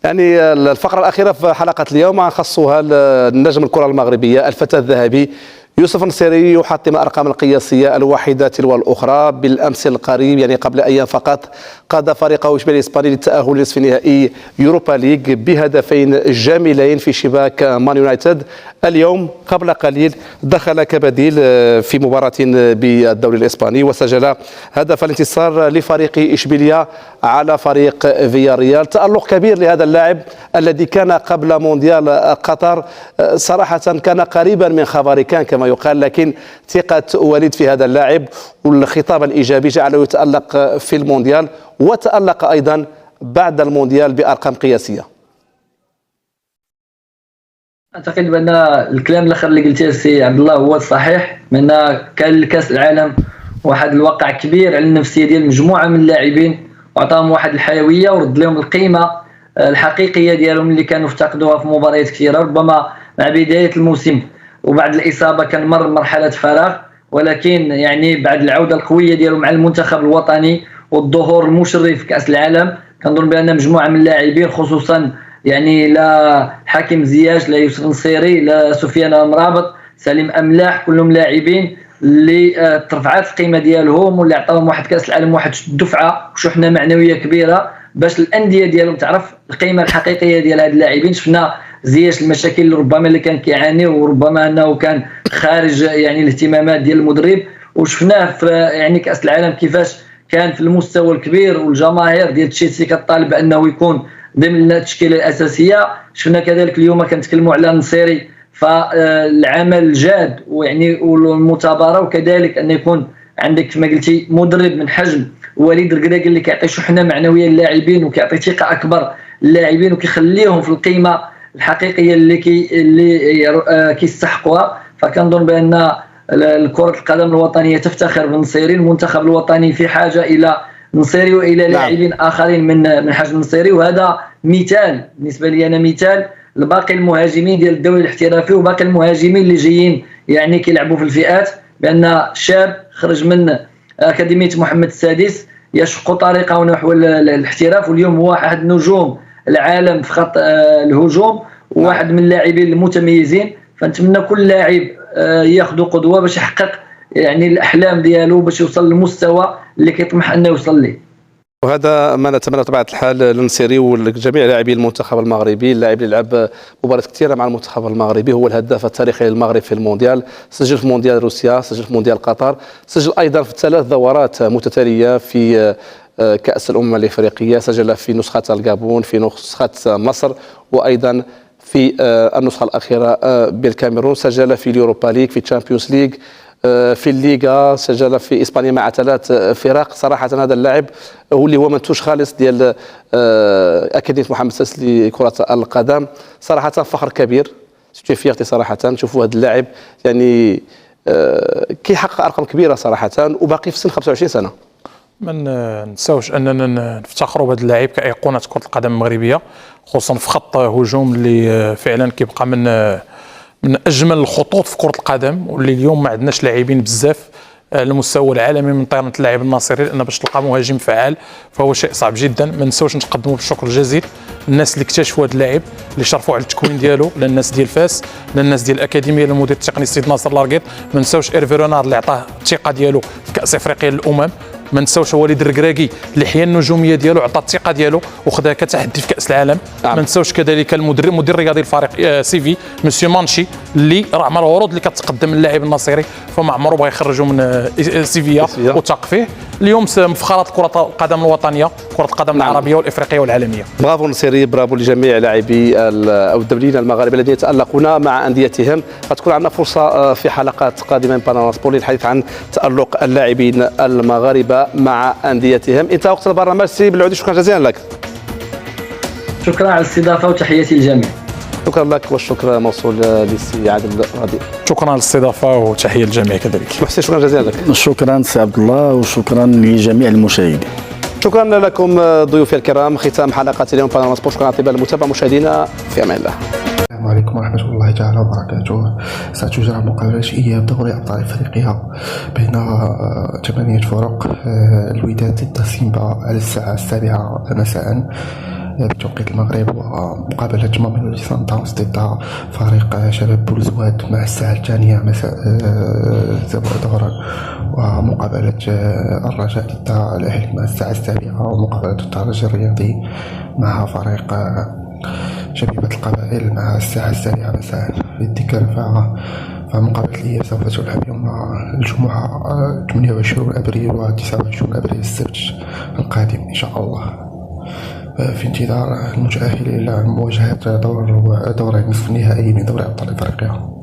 يعني الفقرة الأخيرة في حلقة اليوم نخصها النجم الكرة المغربية الفتى الذهبي يوسف النصيري يحطم الأرقام القياسية الواحدة تلو الأخرى. بالأمس القريب يعني قبل أيام فقط قاد فريقه إشبيلية الإسباني للتأهل لنصف نهائي يوروبا ليج بهدفين جميلين في شباك مان يونايتد. اليوم قبل قليل دخل كبديل في مباراة بالدوري الإسباني وسجل هدف الانتصار لفريق إشبيلية على فريق فياريال. تألق كبير لهذا اللاعب الذي كان قبل مونديال قطر صراحة كان قريبا من خبر كان كما يقال، لكن ثقة وليد في هذا اللاعب والخطاب الإيجابي جعله يتألق في المونديال وتألق أيضا بعد المونديال بأرقام قياسية. أعتقد بأن الكلام الآخر اللي قلتيه سي عبد الله هو الصحيح، من كان كأس العالم واحد الواقع كبير على النفسية ديال مجموعة من اللاعبين وعطاهم واحد الحيوية ورد لهم القيمة الحقيقية ديالهم اللي كانوا افتقدوها في مباريات كثيرة. ربما مع بداية الموسم وبعد الإصابة كان مر مرحلة فراغ، ولكن يعني بعد العودة القوية ديالو مع المنتخب الوطني والظهور المشرف في كأس العالم كنظن بأن مجموعة من اللاعبين خصوصا يعني لا حكيم زياش لا يوسف النصيري لا سفيان مرابط سليم أملاح كلهم لاعبين اللي ترفعات القيمة ديالهم واللي عطاهم واحد كأس العالم واحد الدفعة وشحنة معنوية كبيرة باش الأندية ديالهم تعرف القيمة الحقيقية ديال هاد اللاعبين. شفنا زياش المشاكل اللي ربما اللي كان كيعاني وربما انه كان خارج يعني الاهتمامات ديال المدرب، وشفناه في يعني كأس العالم كيفاش كان في المستوى الكبير والجماهير ديال تشيلسي كطالب انه يكون ضمن التشكيله الاساسيه. شفنا كذلك اليوم كنتكلموا على النصيري فالعمل الجاد ويعني والمثابره، وكذلك ان يكون عندك كما قلتي مدرب من حجم وليد القراقي اللي كيعطي شحنه معنويه للاعبين وكيعطي ثقه اكبر للاعبين وكيخليهم في القيمه الحقيقيه اللي كيستحقوها. فكنظن بان كرة القدم الوطنيه تفتخر بالنصيري، المنتخب الوطني في حاجه الى نصيري والى لاعبين اخرين من حجم نصيري، وهذا مثال بالنسبه لي انا مثال لباقي المهاجمين ديال الدوري الاحترافي وباقي المهاجمين اللي جايين يعني كيلعبوا في الفئات، بان شاب خرج من اكاديميه محمد السادس يشق طريقه نحو الاحتراف، واليوم هو احد نجوم العالم في خط الهجوم وواحد من اللاعبين المتميزين. فنتمنى كل لاعب ياخذ قدوه باش يحقق يعني الاحلام ديالو باش يوصل للمستوى اللي كيطمح انه يوصل ليه. وهذا ما نتمنى بطبيعه الحال للنصيري ولجميع لاعبي المنتخب المغربي. اللاعب اللي لعب مباريات كثيره مع المنتخب المغربي، هو الهداف التاريخي للمغرب في المونديال، سجل في مونديال روسيا، سجل في مونديال قطر، سجل ايضا في 3 دورات متتاليه في كأس الأمم الإفريقية، سجل في نسخة الغابون، في نسخة مصر، وأيضا في النسخة الأخيرة بالكاميرون، سجل في اليوروبا ليج، في الشامبيونز ليج، في الليغا، سجل في إسبانيا مع 3 فرق. صراحة هذا اللاعب هو اللي هو منتوج خالص ديال أكاديمية محمد السادس لكرة القدم. صراحة فخر كبير، فيغتي صراحة نشوفوا هذا اللاعب يعني كيحقق أرقام كبيرة صراحة وباقي في سن 25 سنة. ما نساوش اننا نفتخروا بهذا اللاعب كايقونه كره القدم المغربيه، خصوصا في خط هجوم اللي فعلا كيبقى من اجمل الخطوط في كره القدم، واللي اليوم ما عندناش لاعبين بزاف على المستوى العالمي من طيران اللاعب الناصري، لان باش تلقى مهاجم فعال فهو شيء صعب جدا. ما نساوش نقدموا بالشكر الجزيل للناس اللي اكتشفوا هذا اللاعب، اللي شرفوا على التكوين ديالو، للناس ديال فاس، للناس ديال الاكاديميه، للمدير التقني السيد ناصر لاركيط. ما نساوش ايرفي رونار اللي عطاه الثقه ديالو في كاس افريقيا للامم. ما نساوش وليد الركراكي اللي حيا النجوميه ديالو عطى الثقه ديالو وخذها كتحدي في كاس العالم. ما نساوش كذلك المدير الرياضي الفريق سيفي مسيو مانشي اللي راه مع العروض اللي كتقدم اللاعب النصيري فما عمره بغى يخرجوا من سيفيا وثق فيه. اليوم مفخرات كره القدم الوطنيه، كره القدم العربيه والافريقيه والعالميه. برافو نصيري، برافو لجميع لاعبي او الدوليين المغاربه الذين يتالقون مع انديتهم. غتكون عندنا فرصه في حلقات قادمه من بانوراما سبور للحديث عن تالق اللاعبين المغاربه مع انديتهم. انتهى وقت البرنامج. سي بالعودي، شكرا جزيلا لك. شكرا على الاستضافه وتحياتي للجميع. شكرا لك والشكر موصول للسي عادل رضي. شكرا على الاستضافه وتحيه للجميع كذلك. محسن شكرا جزيلا لك. شكرا سي عبد الله وشكرا لجميع المشاهدين. شكرا لكم ضيوفي الكرام. ختام حلقه اليوم بانوراما سبور. شكرا على المتابعه مشاهدينا، في امان الله. السلام عليكم ورحمة الله تعالى وبركاته. ستجرى مقابلة إياب دوري أبطال أفريقيا بين 8 فرق. الوداد ضد سيمبا على الساعة 7 مساء. بتوقيت المغرب، ومقابلة ماميلودي سان داونز ضد فريق شباب بولزواد مع الساعة 2 مساء ظهرا، ومقابلة الرجاء ضد الأهلي مع الساعة 7، ومقابلة الترجي الرياضي مع فريق شبيبة القبائل مع الساعة 7 مساء. للذكر فمقابلة الإياب سوف تلعب يوم الجمعة 28 أبريل و 29 أبريل السبت القادم إن شاء الله، في انتظار المتأهلين إلى مواجهة دور نصف النهائي من دوري أبطال أفريقيا.